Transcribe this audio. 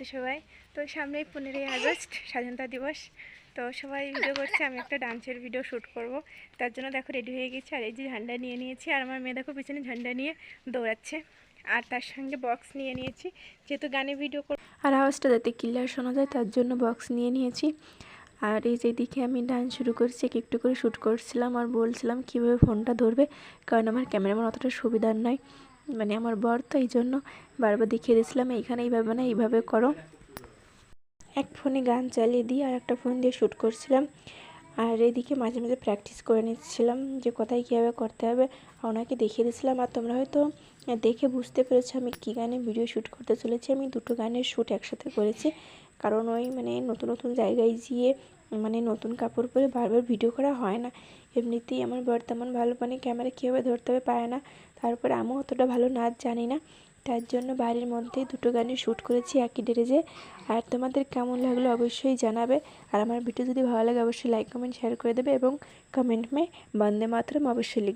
আছো সবাই? তো সামনেই 15ই আগস্ট স্বাধীনতা দিবস। তো সবাই ভিডিও করছে, আমি একটা ডান্সের ভিডিও শ্যুট করব। তার জন্য দেখো রেডি হয়ে গেছি, আর এই যে ঝান্ডা নিয়ে নিয়েছি, আর আমার মেয়ে দেখো পিছনে ঝান্ডা নিয়ে দৌড়াচ্ছে, আর তার সঙ্গে বক্স নিয়ে নিয়েছি, যেহেতু গানে ভিডিও করব আর আওয়াজটা যাতে ক্লিয়ার শোনা যায় তার জন্য বক্স নিয়ে নিয়েছি। আর এই যে দিকে আমি ডান্স শুরু করছি, একটু করে শ্যুট করছিলাম আর বলছিলাম কীভাবে ফোনটা ধরবে, কারণ আমার ক্যামেরাম্যান অতটা সুবিধার নয়, মানে আমার বর, তো এই জন্য বারবার দেখিয়ে দিয়েছিলাম এইখানে এইভাবে না এইভাবে করো। এক ফোনে গান চালিয়ে দিয়ে আর একটা ফোন দিয়ে শ্যুট করছিলাম, আর এদিকে মাঝে মাঝে প্র্যাকটিস করে নিচ্ছিলাম যে কোথায় কীভাবে করতে হবে, ওনাকে দেখিয়ে দিয়েছিলাম। আর তোমরা হয়তো দেখে বুঝতে পেরেছো আমি কী গানে ভিডিও শ্যুট করতে চলেছি। আমি দুটো গানের শ্যুট একসাথে করেছি, কারণ ওই মানে নতুন নতুন জায়গায় গিয়ে মানে নতুন কাপড় পরে বারবার ভিডিও করা হয় না। এমনিতেই আমার বর তেমন ভালো মানে ক্যামেরা কীভাবে ধরতে হবে পারে না, তারপরে আমিও অতটা ভালো নাচ জানি না, তার জন্য বাড়ির মধ্যেই দুটো গানে শ্যুট করেছি একই ড্রেসে। আর তোমাদের কেমন লাগলো অবশ্যই জানাবে, আর আমার ভিডিও যদি ভালো লাগে অবশ্যই লাইক কমেন্ট শেয়ার করে দেবে, এবং কমেন্ট মে বন্দে মাতরম অবশ্যই লিখবে।